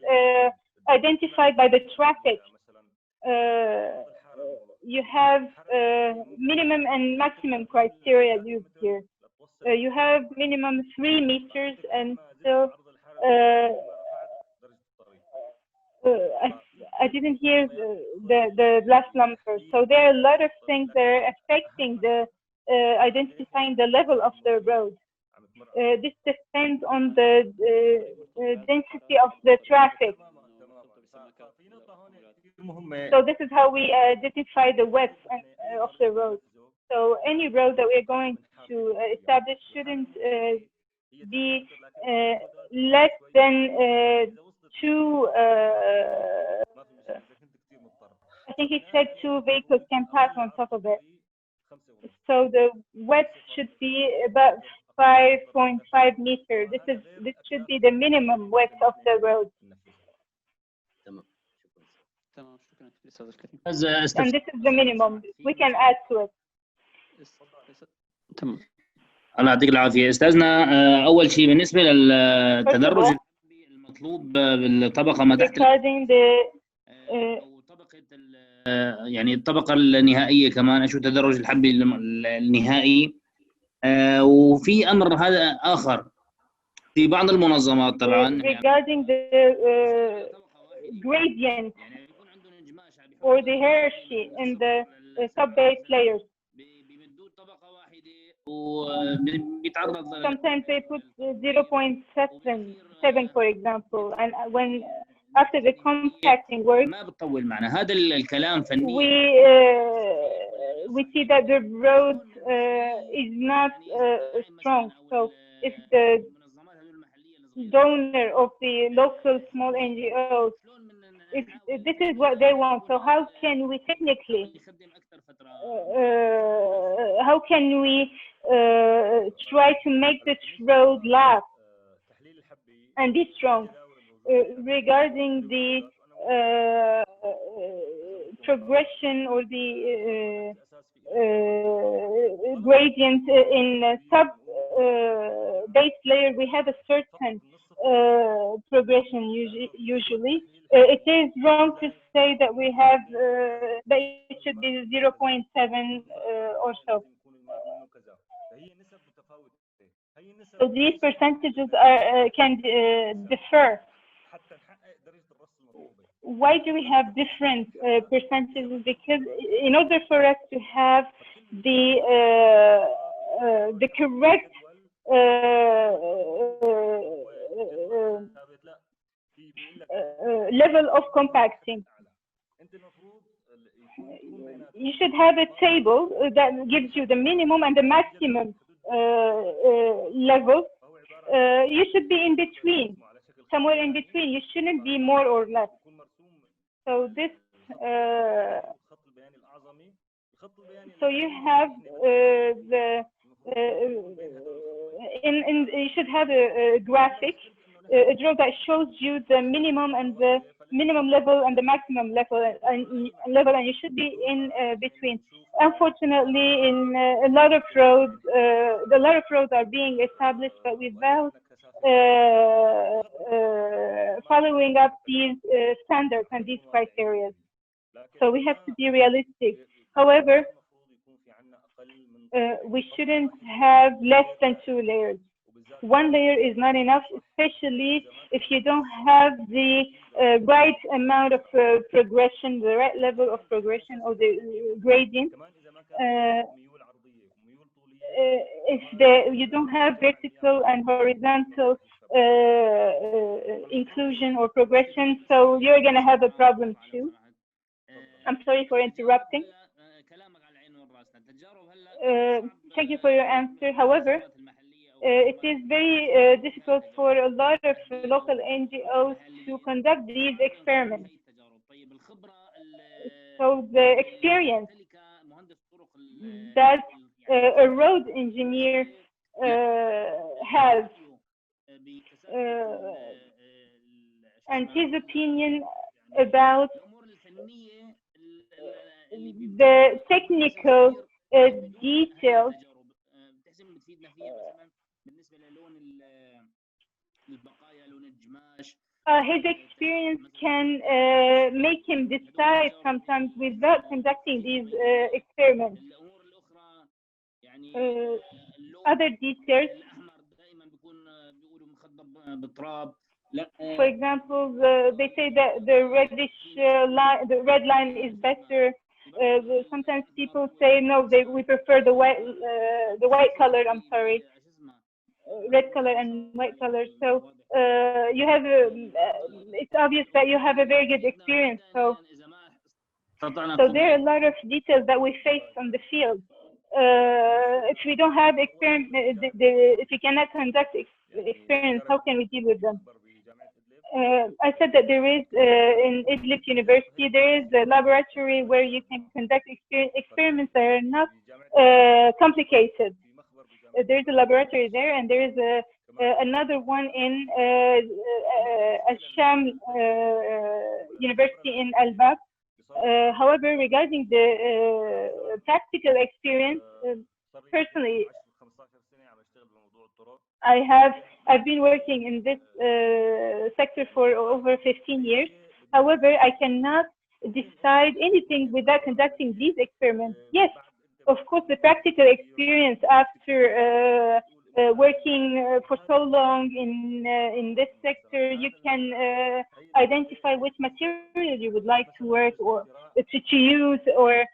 S4: identified by the traffic. You have minimum and maximum criteria used here. You have minimum 3 meters until I didn't hear the last number. So there are a lot of things that are affecting the identifying the level of the road. This depends on the density of the traffic. So this is how we identify the width of the road. So any road that we're going to establish shouldn't be less than 2, I think it said 2 vehicles can pass on top of it. So the width should be about 5.5 meters. This should be the minimum width of the road. And this is the minimum. We can add to it.
S7: الله يعطيك العافية أستاذنا. أول شيء بالنسبة للتدرج المطلوب بالطبقة ما تحت وطبقة يعني الطبقة النهائية كمان شو التدرج الحبي النهائي. وفي أمر هذا آخر في بعض المنظمات طبعا
S4: regarding the gradient or the hierarchy in the sub-base layers. Sometimes they put 0.7 for example, and when after the compacting work
S7: ما بتطول معنا هذا الكلام فني.
S4: We see that the road is not strong. So if the donor of the local small NGOs, if this is what they want, so how can we technically, how can we try to make this road last and be strong? Regarding the progression or the gradient in sub-base layer, we have a certain progression usually. It is wrong to say that we have that it should be 0.7 or so. So these percentages can differ. Why do we have different percentages? Because in order for us to have the correct level of compacting, you should have a table that gives you the minimum and the maximum level. You should be in between, somewhere in between. You shouldn't be more or less. So this, so you have you should have a graphic a draw that shows you the minimum level and the maximum level, and you should be in between. Unfortunately, in a lot of roads are being established, but without following up these standards and these criteria. So we have to be realistic. However, we shouldn't have less than 2 layers. 1 layer is not enough, especially if you don't have the right amount of progression, the right level of progression or the gradient. If you don't have vertical and horizontal inclusion or progression, so you're going to have a problem too. I'm sorry for interrupting. Thank you for your answer. However, it is very difficult for a lot of local NGOs to conduct these experiments. So the experience that a road engineer has and his opinion about the technical details his experience can make him decide sometimes without conducting these experiments. Other details, for example, they say that the reddish line, the red line is better. Sometimes people say no, we prefer the white color. I'm sorry, red color and white color. So you have it's obvious that you have a very good experience. So there are a lot of details that we face on the field. If we don't have experience, if we cannot conduct experiments, how can we deal with them? I said that there is in Idlib University, there is a laboratory where you can conduct experiments that are not complicated. There is a laboratory there, and there is another one in Al-Sham University in Alba'ath. However, regarding the practical experience, personally, I've been working in this sector for over 15 years. However, I cannot decide anything without conducting these experiments. Yes, of course, the practical experience after working for so long in this sector, you can identify which material you would like to work or to use, or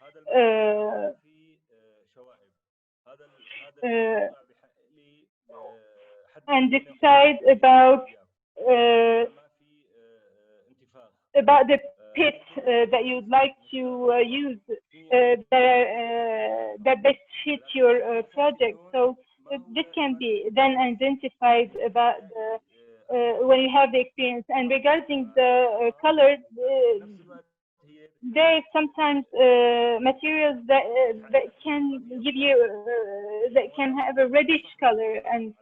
S4: and decide about the pit that you'd like to use that best fit your project. So this can be then identified about when you have the experience. And regarding the color, there are sometimes materials that can give you that can have a reddish color, and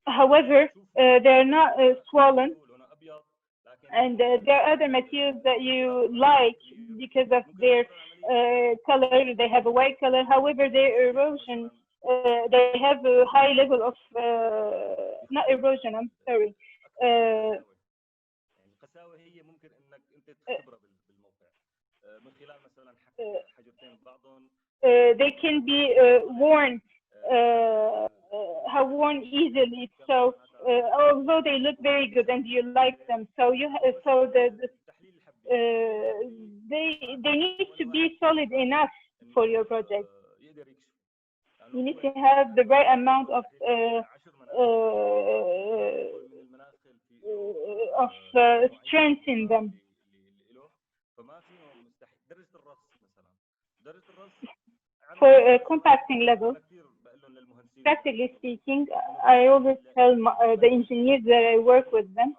S4: however they are not swollen. And there are other materials that you like because of their color. They have a white color. However, their erosion, they have a high level of not erosion. I'm sorry. They can be worn easily. So although they look very good and you like them, so they need to be solid enough for your project. You need to have the right amount of strength in them. For compacting level, practically speaking, I always tell the engineers that I work with them,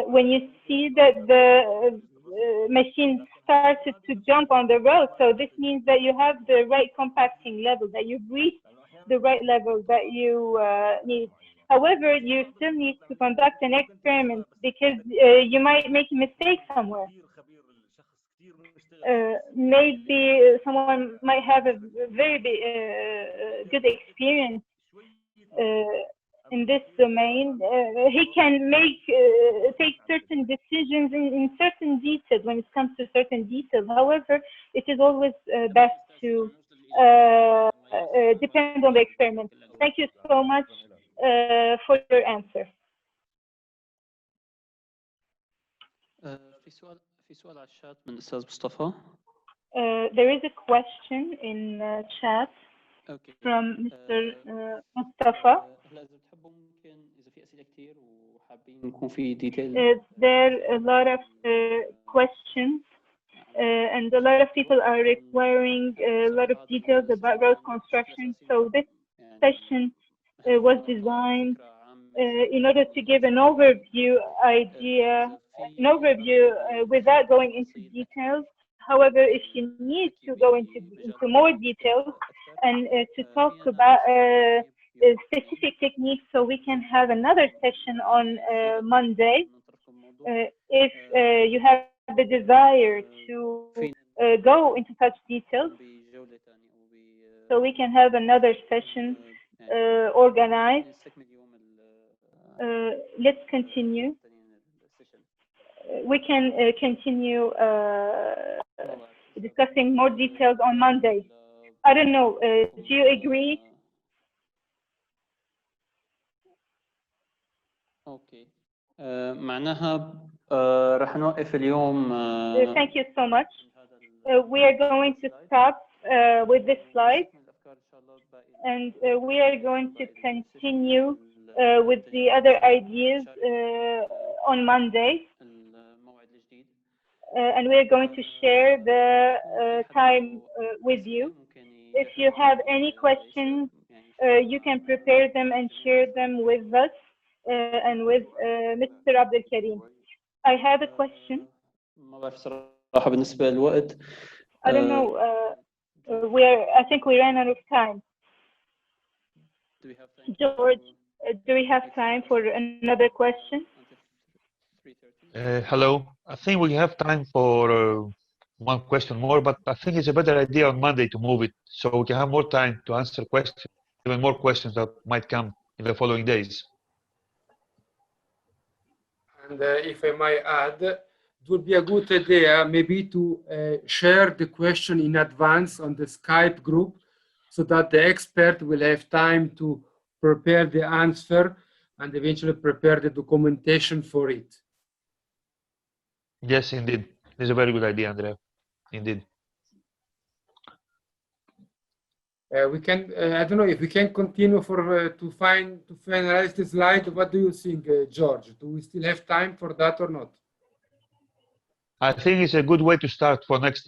S4: when you see that the machine started to jump on the road, so this means that you have the right compacting level, that you've reached the right level that you need. However, you still need to conduct an experiment because you might make a mistake somewhere. Maybe someone might have a very good experience in this domain. He can take certain decisions in certain details when it comes to certain details. However, it is always best to depend on the experiment. Thank you so much for your answer.
S5: في سؤال على الشات من الأستاذ مصطفى.
S4: There is a question in chat from Mr. Mustafa. There are a lot of questions and a lot of people are requiring a lot of details about road construction. So this session was designed in order to give an overview without going into details. However, if you need to go into more details and to talk about specific techniques, so we can have another session on Monday. If you have the desire to go into such details, so we can have another session organized. Let's continue. We can continue discussing more details on Monday. I don't know, do you agree?
S5: اوكي معناها رح نوقف اليوم.
S4: Thank you so much. We are going to stop with this slide and we are going to continue with the other ideas on Monday. And we are going to share the time with you. If you have any questions, you can prepare them and share them with us and with Mr. Abdulkarim. I have a question.
S5: ما بعرف صراحة بالنسبة للوقت.
S4: I don't know. I think we ran out of time. George, do we have time for another question?
S3: Hello. I think we have time for one question more, but I think it's a better idea on Monday to move it so we can have more time to answer questions, even more questions that might come in the following days.
S1: And if I might add, it would be a good idea maybe to share the question in advance on the Skype group so that the expert will have time to prepare the answer and eventually prepare the documentation for it.
S3: Yes, indeed. This is a very good idea, Andrea. Indeed.
S1: We can, I don't know if we can continue to finalize the slide. What do you think, George? Do we still have time for that or not?
S3: I think it's a good way to start for next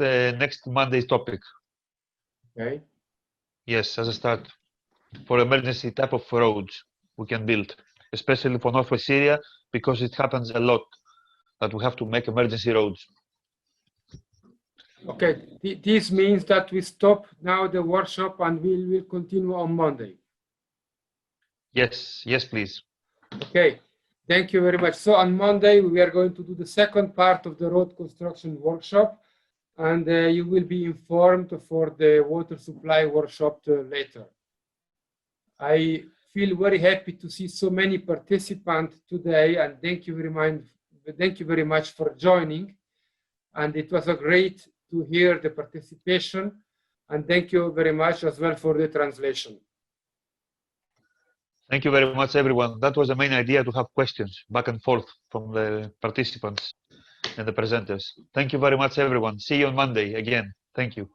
S3: Monday's topic.
S1: Okay.
S3: Yes, as a start for emergency type of roads we can build, especially for Northwest Syria, because it happens a lot that we have to make emergency roads.
S1: Okay, this means that we stop now the workshop and we will continue on Monday.
S3: Yes, please.
S1: Okay, thank you very much. So on Monday, we are going to do the second part of the road construction workshop, and you will be informed for the water supply workshop later. I feel very happy to see so many participants today, and thank you very much for joining. And it was a great to hear the participation, and thank you very much as well for the translation.
S3: Thank you very much, everyone. That was the main idea, to have questions back and forth from the participants and the presenters. Thank you very much, everyone. See you on Monday again. Thank you.